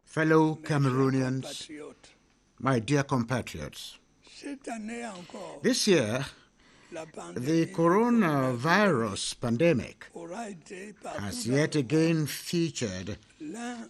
Fellow Cameroonians, my dear compatriots, this year, the coronavirus pandemic has yet again featured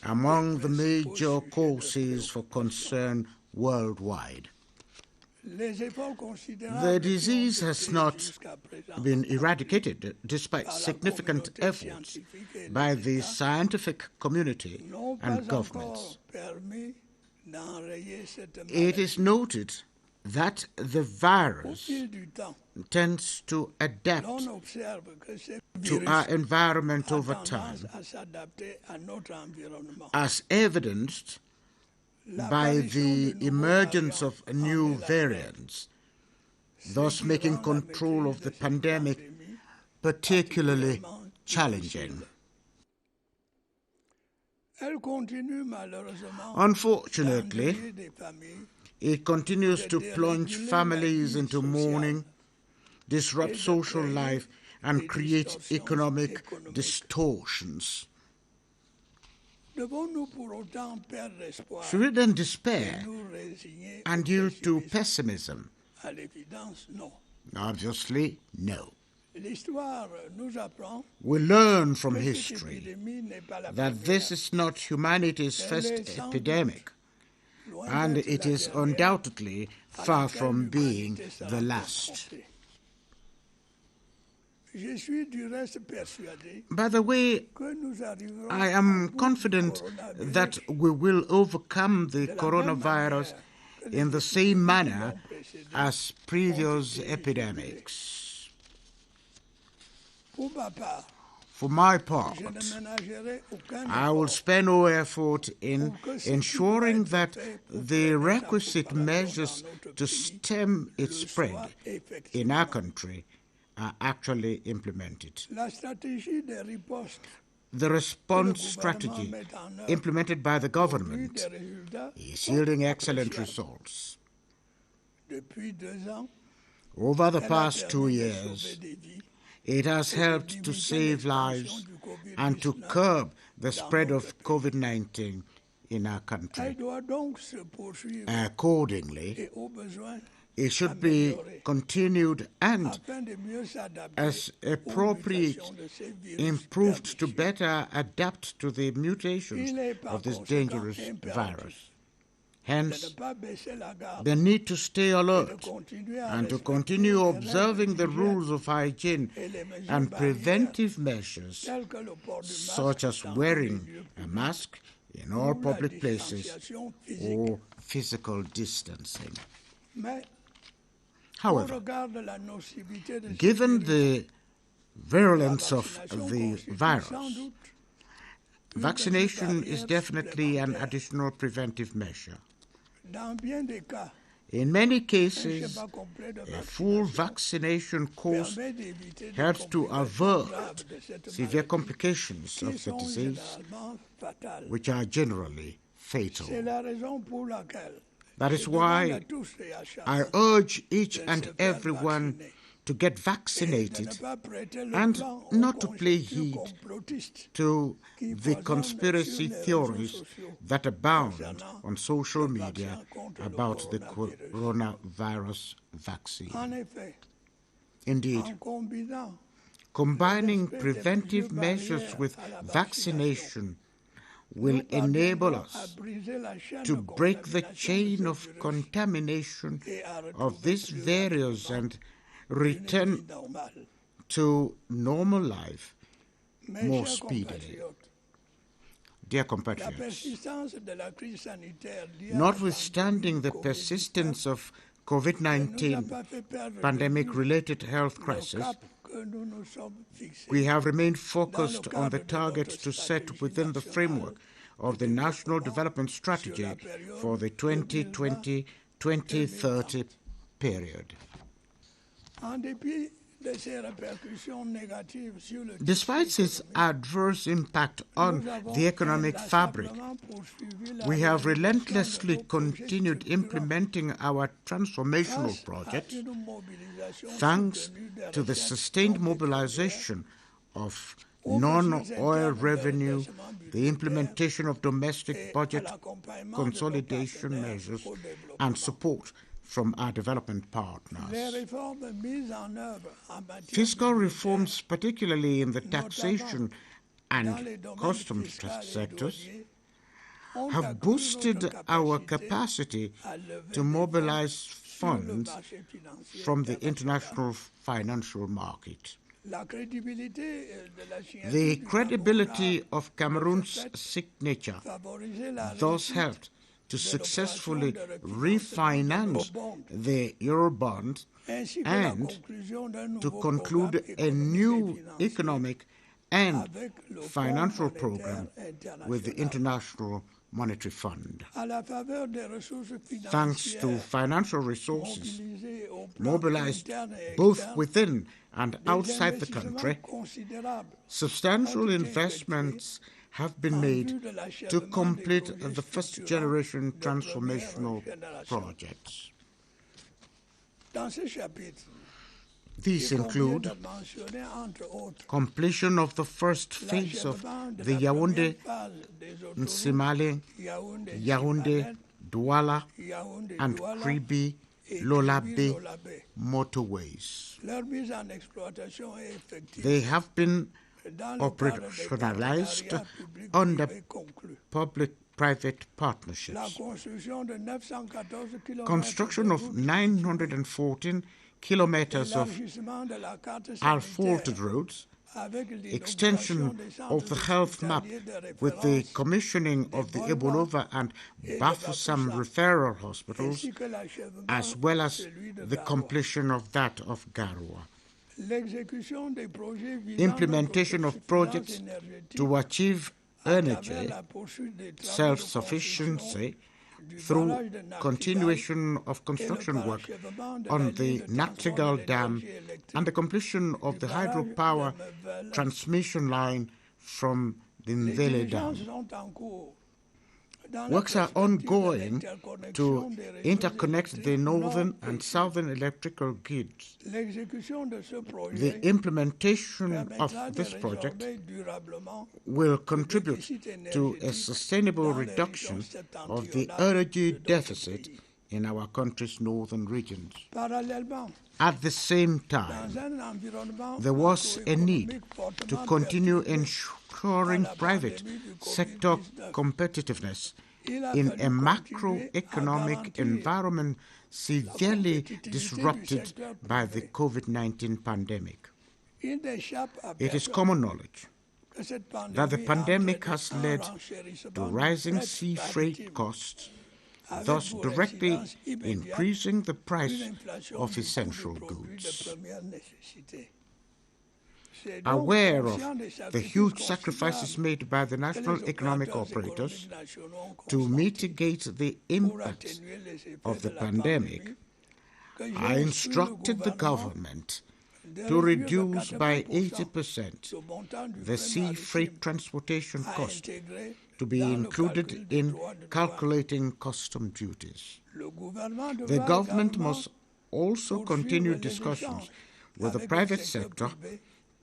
among the major causes for concern worldwide. The disease has not been eradicated despite significant efforts by the scientific community and governments. It is noted that the virus tends to adapt to our environment over time, as evidenced by the emergence of new variants, thus making control of the pandemic particularly challenging. Unfortunately, it continues to plunge families into mourning, disrupt social life, and create economic distortions. Should we then despair and yield to pessimism? Obviously, no. We learn from history that this is not humanity's first epidemic, and it is undoubtedly far from being the last. By the way, I am confident that we will overcome the coronavirus in the same manner as previous epidemics. For my part, I will spare no effort in ensuring that the requisite measures to stem its spread in our country are actually implemented. The response strategy implemented by the government is yielding excellent results. Over the past 2 years, it has helped to save lives and to curb the spread of COVID-19 in our country. Accordingly, it should be continued and, as appropriate, improved to better adapt to the mutations of this dangerous virus. Hence, the need to stay alert and to continue observing the rules of hygiene and preventive measures, such as wearing a mask in all public places or physical distancing. However, given the virulence of the virus, vaccination is definitely an additional preventive measure. In many cases, a full vaccination course helps to avert severe complications of the disease, which are generally fatal. That is why I urge each and everyone to get vaccinated and not to play heed to the conspiracy theories that abound on social media about the coronavirus vaccine. Indeed, combining preventive measures with vaccination will enable us to break the chain of contamination of this virus and return to normal life more speedily. Dear compatriots, notwithstanding the persistence of COVID-19 pandemic-related health crisis, we have remained focused on the target to set within the framework of the National Development Strategy for the 2020-2030 period. Despite its adverse impact on the economic fabric, we have relentlessly continued implementing our transformational projects thanks to the sustained mobilization of non-oil revenue, the implementation of domestic budget consolidation measures, and support from our development partners. Fiscal reforms, particularly in the taxation and customs sectors, have boosted our capacity to mobilize funds from the international financial market. The credibility of Cameroon's signature thus helped to successfully refinance the Eurobond and to conclude a new economic and financial program with the International Monetary Fund. Thanks to financial resources mobilized both within and outside the country, substantial investments have been made to complete the first-generation transformational projects. These include completion of the first phase of the Yaoundé, Nsimale, Yaoundé, Douala, and Kribi Lolabe motorways. They have been operationalized under public-private partnerships. Construction of 914 kilometers of asphalted roads, extension of the health map with the commissioning of the Ebolova and Bafoussam referral hospitals, as well as the completion of that of Garoua. Implementation of projects to achieve energy self-sufficiency through continuation of construction work on the Nachtigal Dam and the completion of the hydropower transmission line from the Mvele Dam. Works are ongoing to interconnect the northern and southern electrical grids. The implementation of this project will contribute to a sustainable reduction of the energy deficit in our country's northern regions. At the same time, there was a need to continue ensuring private sector competitiveness in a macroeconomic environment severely disrupted by the COVID-19 pandemic. It is common knowledge that the pandemic has led to rising sea freight costs, thus directly increasing the price of essential goods. Aware of the huge sacrifices made by the national economic operators to mitigate the impact of the pandemic, I instructed the government to reduce by 80% the sea freight transportation cost to be included in calculating custom duties. The government must also continue discussions with the private sector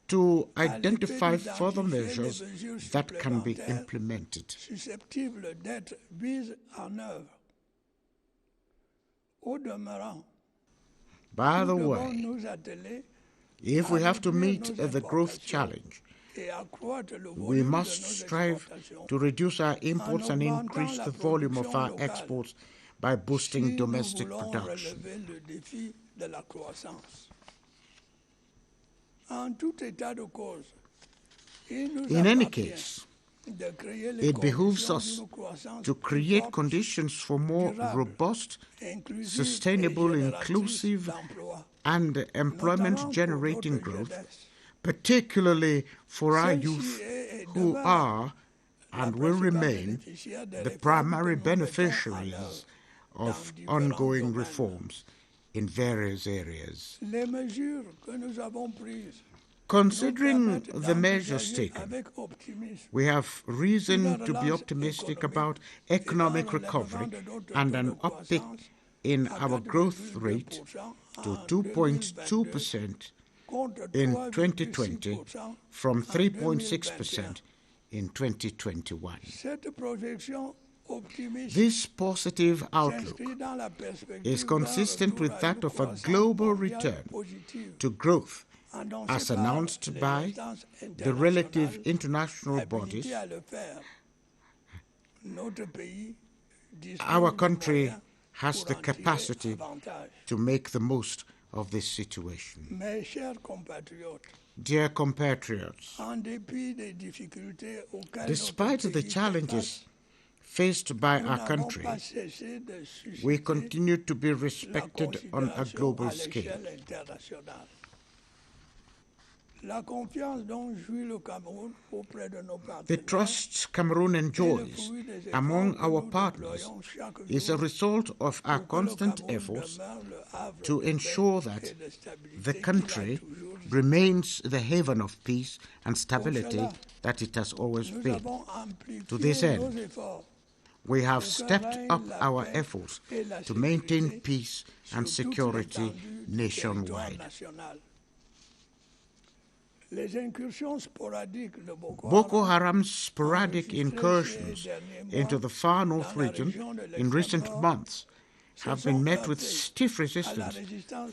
to identify further measures that can be implemented. By the way, if we have to meet the growth challenge, we must strive to reduce our imports and increase the volume of our exports by boosting domestic production. In any case, it behooves us to create conditions for more robust, sustainable, inclusive, and employment-generating growth, particularly for our youth who are and will remain the primary beneficiaries of ongoing reforms in various areas. Considering the measures taken, we have reason to be optimistic about economic recovery and an uptick in our growth rate to 2.2% in 2020 from 3.6% in 2021. This positive outlook is consistent with that of a global return to growth as announced by the relative international bodies. Our country has the capacity to make the most of this situation. Dear compatriots, despite the challenges faced by our country, we continue to be respected on a global scale. The trust Cameroon enjoys among our partners is a result of our constant efforts to ensure that the country remains the haven of peace and stability that it has always been. To this end, we have stepped up our efforts to maintain peace and security nationwide. Boko Haram's sporadic incursions into the far north region in recent months have been met with stiff resistance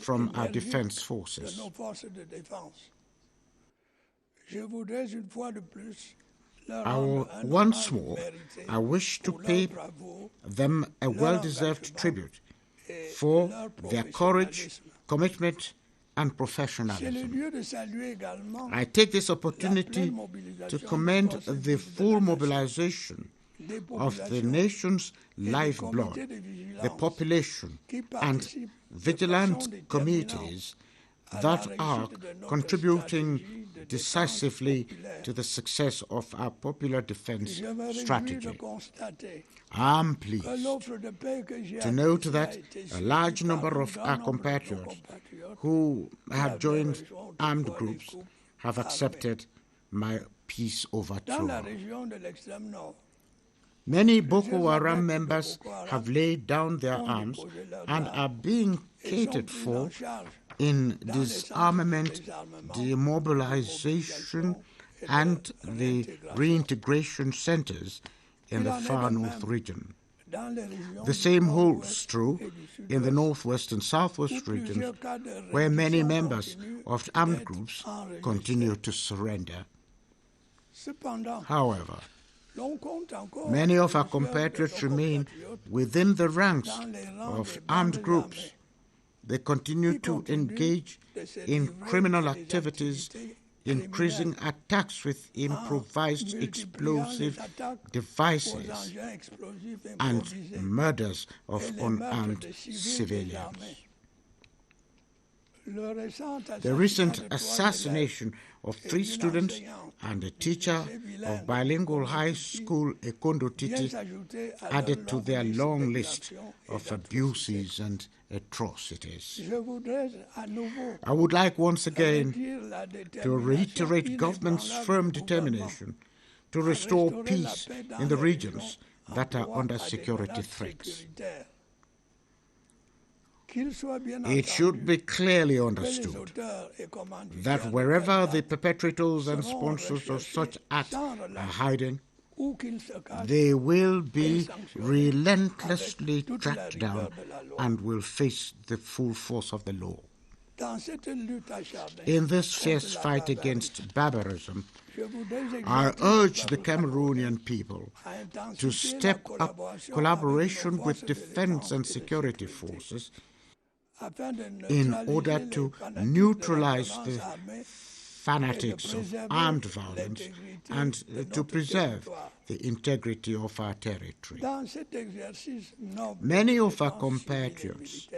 from our defense forces. Once more, I wish to pay them a well-deserved tribute for their courage, commitment, and professionalism. I take this opportunity to commend the full mobilization of the nation's lifeblood, the population, and vigilant communities that are contributing decisively to the success of our popular defense strategy. I'm pleased to note that a large number of our compatriots who have joined armed groups have accepted my peace overture. Many Boko Haram members have laid down their arms and are being catered for in disarmament, demobilization, and the reintegration centers in the far north region. The same holds true in the northwest and southwest regions, where many members of armed groups continue to surrender. However, many of our compatriots remain within the ranks of armed groups. They continue to engage in criminal activities, increasing attacks with improvised explosive devices and murders of unarmed civilians. The recent assassination of 3 students and a teacher of bilingual high school Ekondo Titi added to their long list of abuses and atrocities. I would like once again to reiterate government's firm determination to restore peace in the regions that are under security threats. It should be clearly understood that wherever the perpetrators and sponsors of such acts are hiding, they will be relentlessly tracked down and will face the full force of the law. In this fierce fight against barbarism, I urge the Cameroonian people to step up collaboration with defense and security forces in order to neutralize the fanatics of armed violence and to preserve the integrity of our territory. Many of our compatriots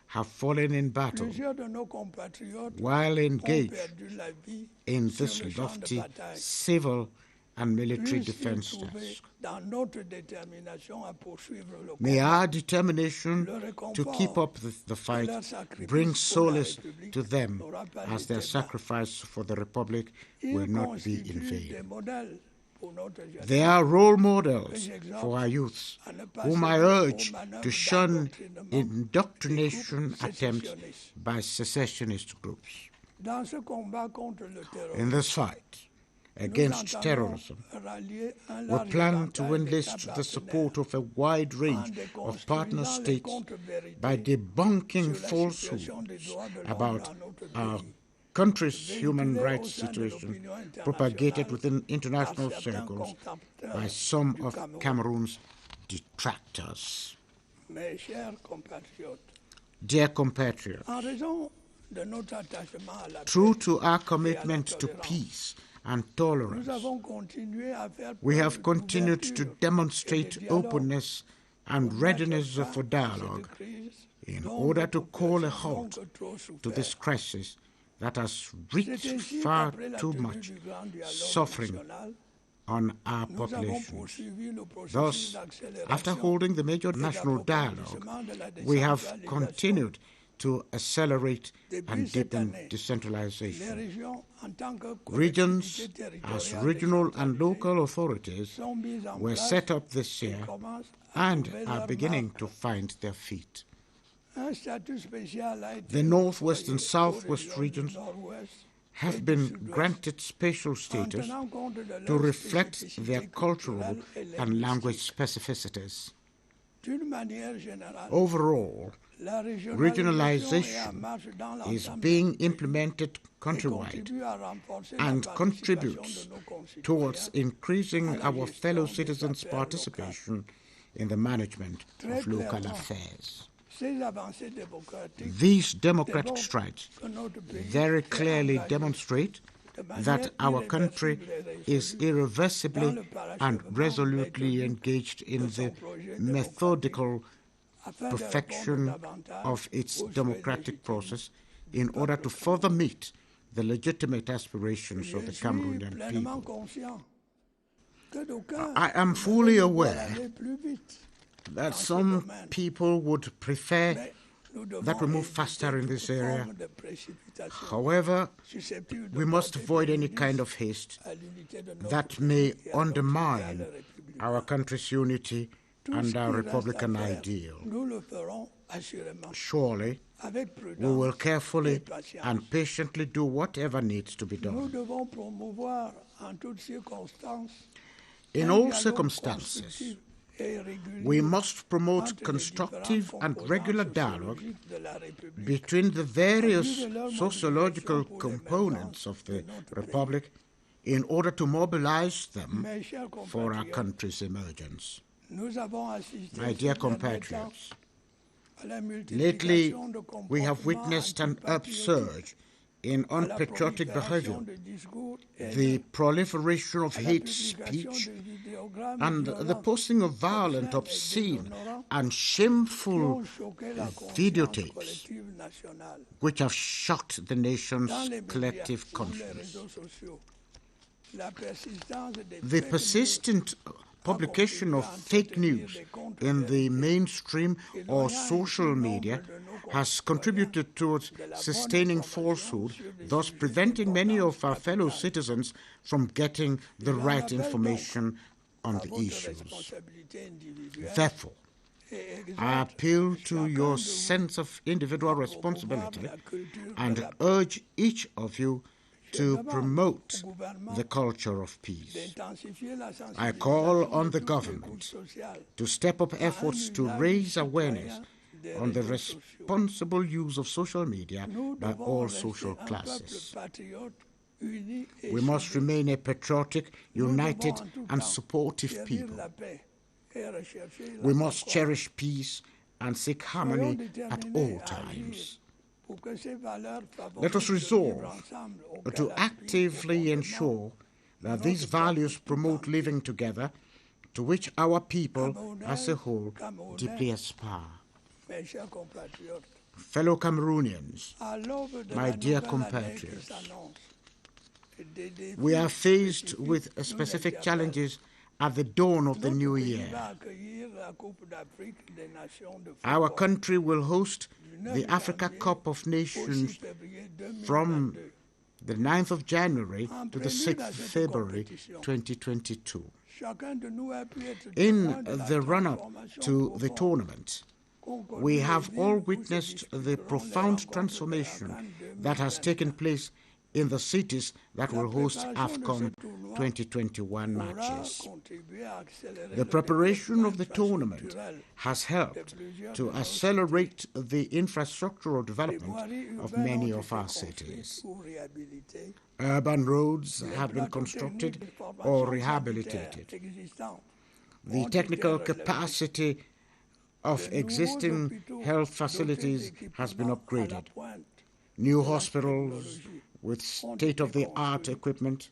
have fallen in battle while engaged in this lofty civil and military defense task. May our determination to keep up the fight bring solace to them, as their sacrifice for the Republic will not be in vain. They are role models for our youths, whom I urge to shun indoctrination attempts by secessionist groups. In this fight against terrorism, we plan to enlist the support of a wide range of partner states by debunking falsehoods about our country's human rights situation propagated within international circles by some of Cameroon's detractors. Dear compatriots, true to our commitment to peace and tolerance, we have continued to demonstrate openness and readiness for dialogue in order to call a halt to this crisis that has wreaked far too much suffering on our populations. Thus, after holding the major national dialogue, we have continued to accelerate and deepen decentralization. Regions, as regional and local authorities, were set up this year and are beginning to find their feet. The Northwest and Southwest regions have been granted special status to reflect their cultural and language specificities. Overall, regionalization is being implemented countrywide and contributes towards increasing our fellow citizens' participation in the management of local affairs. These democratic strides very clearly demonstrate that our country is irreversibly and resolutely engaged in the methodical perfection of its democratic process in order to further meet the legitimate aspirations of the Cameroonian people. I am fully aware that some people would prefer that we move faster in this area. However, we must avoid any kind of haste that may undermine our country's unity and our Republican ideal. Surely, we will carefully and patiently do whatever needs to be done. In all circumstances, we must promote constructive and regular dialogue between the various sociological components of the Republic in order to mobilize them for our country's emergence. My dear compatriots, lately we have witnessed an upsurge in unpatriotic behavior, the proliferation of hate speech, and the posting of violent, obscene, and shameful videotapes which have shocked the nation's collective conscience. The persistent publication of fake news in the mainstream or social media has contributed towards sustaining falsehood, thus preventing many of our fellow citizens from getting the right information on the issues. Therefore, I appeal to your sense of individual responsibility and urge each of you to promote the culture of peace. I call on the government to step up efforts to raise awareness on the responsible use of social media by all social classes. We must remain a patriotic, united, and supportive people. We must cherish peace and seek harmony at all times. Let us resolve to actively ensure that these values promote living together, to which our people as a whole deeply aspire. Fellow Cameroonians, my dear compatriots, we are faced with specific challenges at the dawn of the new year. Our country will host the Africa Cup of Nations from the 9th of January to the 6th of February 2022. In the run-up to the tournament, We have all witnessed the profound transformation that has taken place in the cities that will host AFCON 2021 matches. The preparation of the tournament has helped to accelerate the infrastructural development of many of our cities. Urban roads have been constructed or rehabilitated. The technical capacity of existing health facilities has been upgraded. New hospitals with state-of-the-art equipment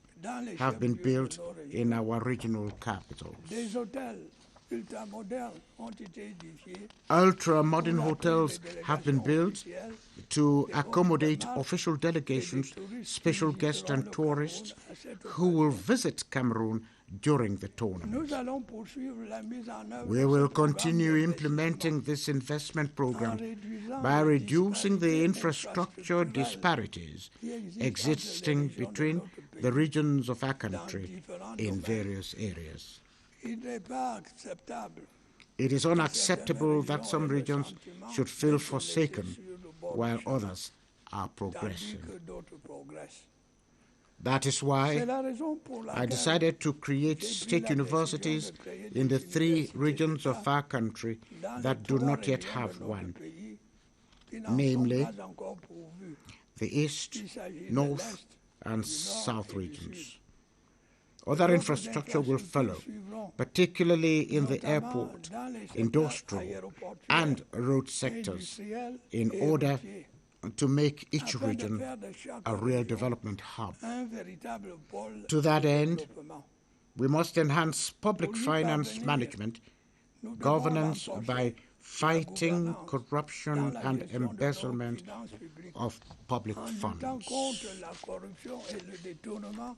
have been built in our regional capitals. Ultra-modern hotels have been built to accommodate official delegations, special guests and tourists who will visit Cameroon during the tournament. We will continue implementing this investment program by reducing the infrastructure disparities existing between the regions of our country in various areas. It is unacceptable that some regions should feel forsaken while others are progressing. That is why I decided to create state universities in the 3 regions of our country that do not yet have one, namely the East, North, and South regions. Other infrastructure will follow, particularly in the airport, industrial, and road sectors, in order to make each region a real development hub. To that end, we must enhance public finance management, governance by fighting corruption and embezzlement of public funds.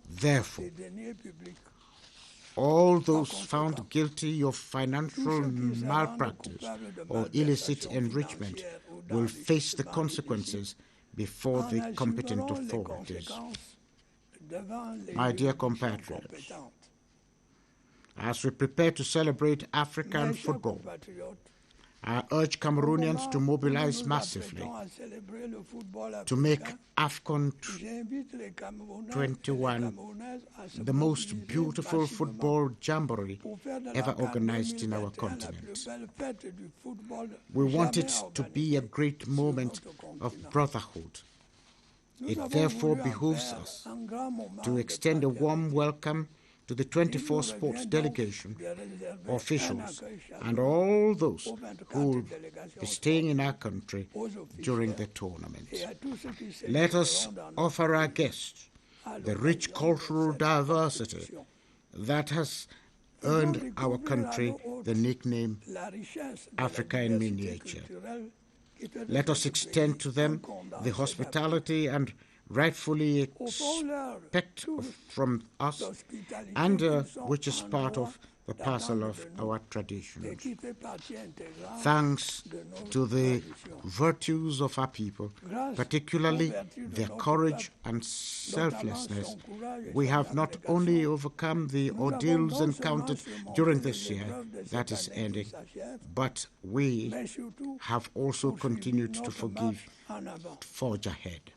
Therefore, all those found guilty of financial malpractice or illicit enrichment will face the consequences before the competent authorities. My dear compatriots, as we prepare to celebrate African football, I urge Cameroonians to mobilize massively to make AFCON 21 the most beautiful football jamboree ever organized in our continent. We want it to be a great moment of brotherhood. It therefore behooves us to extend a warm welcome to the 24 sports delegation, officials, and all those who will be staying in our country during the tournament. Let us offer our guests the rich cultural diversity that has earned our country the nickname Africa in Miniature. Let us extend to them the hospitality and rightfully expect from us, and which is part of the parcel of our traditions. Thanks to the virtues of our people, particularly their courage and selflessness, we have not only overcome the ordeals encountered during this year that is ending, but we have also continued to forge ahead.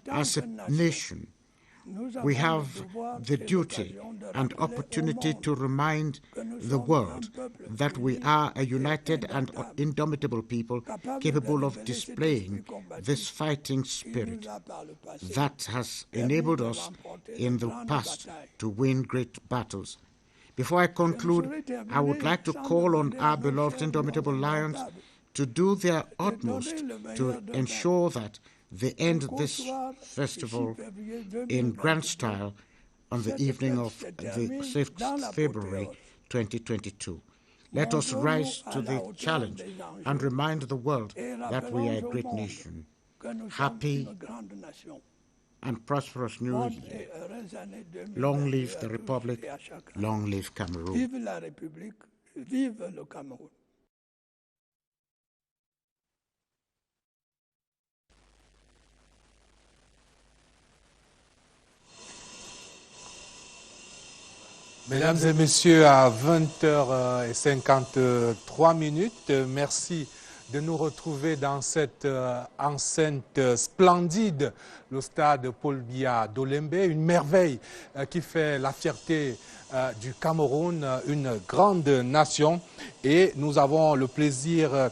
As a nation, we have the duty and opportunity to remind the world that we are a united and indomitable people capable of displaying this fighting spirit that has enabled us in the past to win great battles. Before I conclude, I would like to call on our beloved indomitable lions to do their utmost to ensure that they end this festival in grand style on the evening of the 6th February 2022. Let us rise to the challenge and remind the world that we are a great nation. Happy and prosperous New Year. Long live the Republic, long live Cameroon. Vive la République, vive le Cameroun. Mesdames et messieurs, à 20h53, merci de nous retrouver dans cette enceinte splendide, le stade Paul Biya d'Olembe, une merveille qui fait la fierté du Cameroun, une grande nation. Et nous avons le plaisir